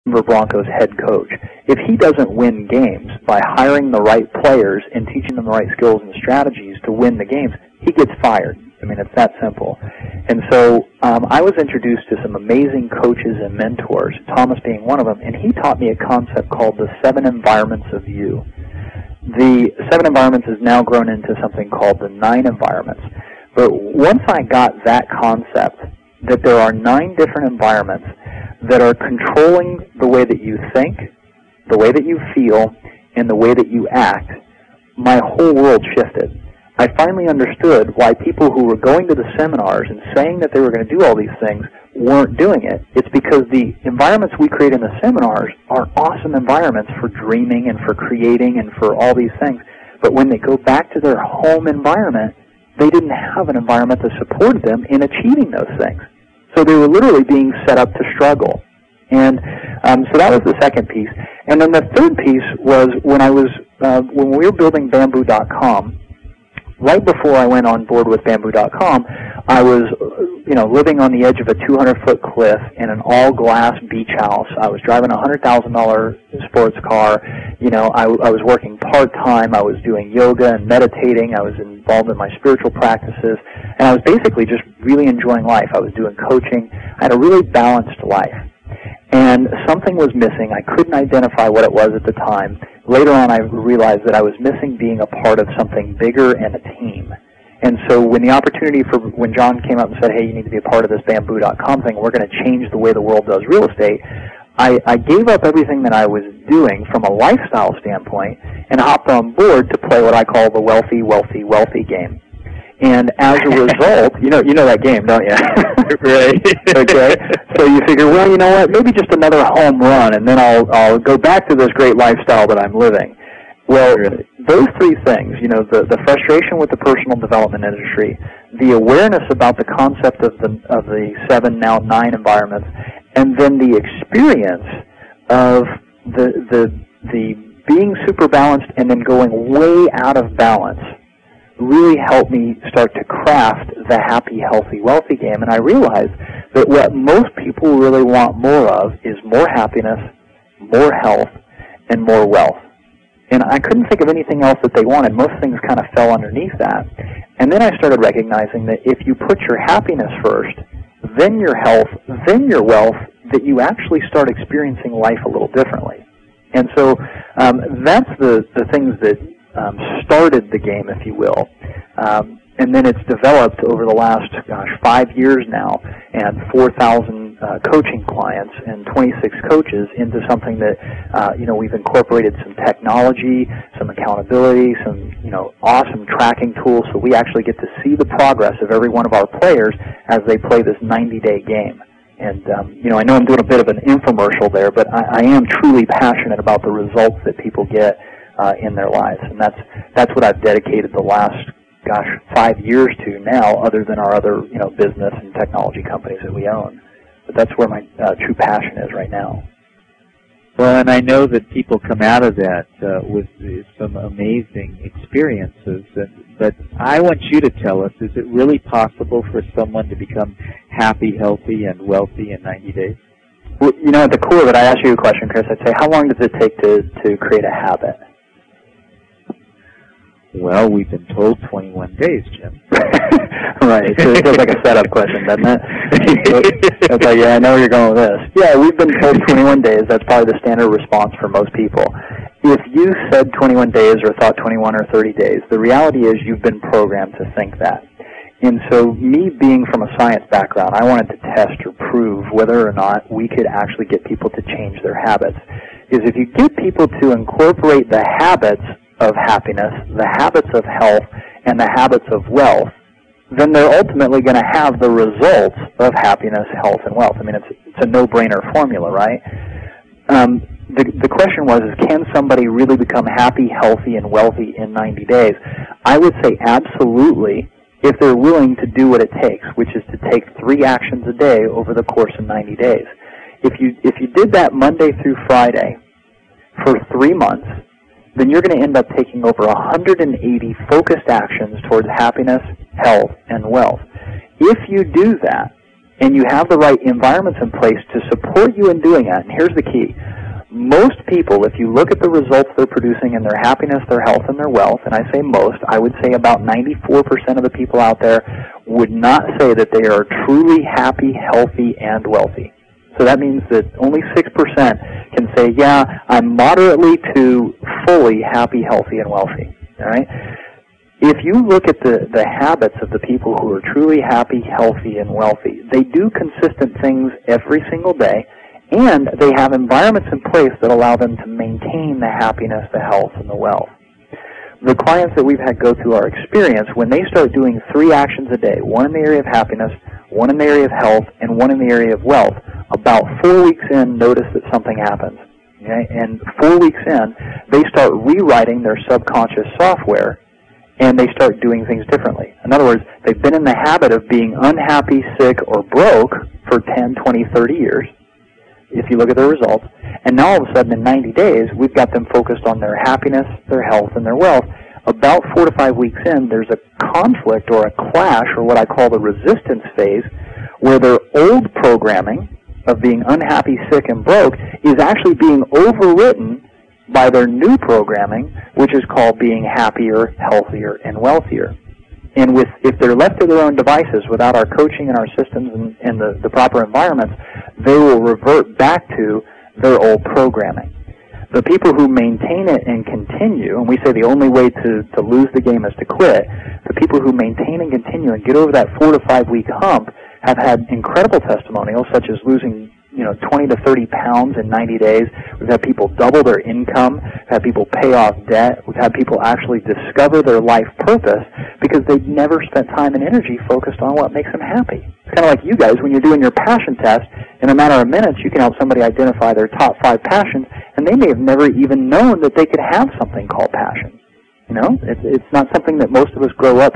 Denver Broncos head coach. If he doesn't win games by hiring the right players and teaching them the right skills and strategies to win the games, he gets fired. I mean, it's that simple. And so I was introduced to some amazing coaches and mentors, Thomas being one of them, and he taught me a concept called the 7 environments of you. The 7 environments has now grown into something called the 9 environments. But once I got that concept, that there are 9 different environments that are controlling the way that you think, the way that you feel, and the way that you act, my whole world shifted. I finally understood why people who were going to the seminars and saying that they were going to do all these things weren't doing it. It's because the environments we create in the seminars are awesome environments for dreaming and for creating and for all these things. But when they go back to their home environment, they didn't have an environment that supported them in achieving those things. So they were literally being set up to struggle. And so that was the second piece. And then the third piece was when we were building Bamboo.com. Right before I went on board with Bamboo.com, I was, living on the edge of a 200-foot cliff in an all-glass beach house. I was driving a $100,000 sports car. I was working part-time. I was doing yoga and meditating. I was involved in my spiritual practices. And I was basically just really enjoying life. I was doing coaching. I had a really balanced life. And something was missing. I couldn't identify what it was at the time. Later on, I realized that I was missing being a part of something bigger and a team. And so when John came up and said, hey, you need to be a part of this Bamboo.com thing, we're going to change the way the world does real estate, I gave up everything that I was doing from a lifestyle standpoint and hopped on board to play what I call the wealthy, wealthy, wealthy game. And as a result, you know that game, don't you? Right. Okay. So you figure, well, you know what? Maybe just another home run, and then I'll go back to this great lifestyle that I'm living. Well, those 3 things, the frustration with the personal development industry, the awareness about the concept of the 7, now 9 environments, and then the experience of the being super balanced and then going way out of balance, really helped me start to craft the happy, healthy, wealthy game. And I realized that what most people really want more of is more happiness, more health, and more wealth. And I couldn't think of anything else that they wanted. Most things kind of fell underneath that. And then I started recognizing that if you put your happiness first, then your health, then your wealth, that you actually start experiencing life a little differently. And so that's the things that started the game, if you will. And then it's developed over the last, 5 years now, and 4,000 coaching clients and 26 coaches into something that, we've incorporated some technology, some accountability, some, awesome tracking tools, so we actually get to see the progress of every one of our players as they play this 90-day game. And, I know I'm doing a bit of an infomercial there, but I am truly passionate about the results that people get in their lives. And that's what I've dedicated the last, 5 years to now, other than our other, business and technology companies that we own. But that's where my true passion is right now. Well, and I know that people come out of that with some amazing experiences. But I want you to tell us, is it really possible for someone to become happy, healthy, and wealthy in 90 days? Well, at the core of it, I ask you a question, Chris. I'd say, how long does it take to create a habit? Well, we've been told 21 days, Jim. Right. So it feels like a setup question, doesn't it? It's like, yeah, I know where you're going with this. Yeah, we've been told 21 days. That's probably the standard response for most people. If you said 21 days or thought 21 or 30 days, the reality is you've been programmed to think that. And so me being from a science background, I wanted to test or prove whether or not we could actually get people to change their habits. Because if you get people to incorporate the habits of happiness, the habits of health, and the habits of wealth, then they're ultimately going to have the results of happiness, health, and wealth. I mean, it's a no-brainer formula, right? The question was, can somebody really become happy, healthy, and wealthy in 90 days? I would say absolutely, if they're willing to do what it takes, which is to take 3 actions a day over the course of 90 days. If you did that Monday through Friday for 3 months, then you're going to end up taking over 180 focused actions towards happiness, health, and wealth. If you do that, and you have the right environments in place to support you in doing that. And here's the key. Most people, if you look at the results they're producing in their happiness, their health, and their wealth, and I say most, I would say about 94% of the people out there would not say that they are truly happy, healthy, and wealthy. So that means that only 6% can say, yeah, I'm moderately to fully happy, healthy, and wealthy. All right? If you look at the habits of the people who are truly happy, healthy, and wealthy, they do consistent things every single day, and they have environments in place that allow them to maintain the happiness, the health, and the wealth. The clients that we've had go through our experience, when they start doing 3 actions a day, one in the area of happiness, one in the area of health, and one in the area of wealth, about 4 weeks in, notice that something happens. Okay? And 4 weeks in, they start rewriting their subconscious software, and they start doing things differently. In other words, they've been in the habit of being unhappy, sick, or broke for 10, 20, 30 years, if you look at their results, and now all of a sudden in 90 days, we've got them focused on their happiness, their health, and their wealth. About 4 to 5 weeks in, there's a conflict or a clash, or what I call the resistance phase, where their old programming of being unhappy, sick, and broke is actually being overwritten by their new programming, which is called being happier, healthier, and wealthier. And if they're left to their own devices without our coaching and our systems and the proper environments, they will revert back to their old programming. The people who maintain it and continue, and we say the only way to lose the game is to quit, the people who maintain and continue and get over that 4 to 5 week hump have had incredible testimonials, such as losing 20 to 30 pounds in 90 days. We've had people double their income. We've had people pay off debt. We've had people actually discover their life purpose because they've never spent time and energy focused on what makes them happy. It's kind of like you guys, when you're doing your passion test, in a matter of minutes, you can help somebody identify their top 5 passions, and they may have never even known that they could have something called passion. It's not something that most of us grow up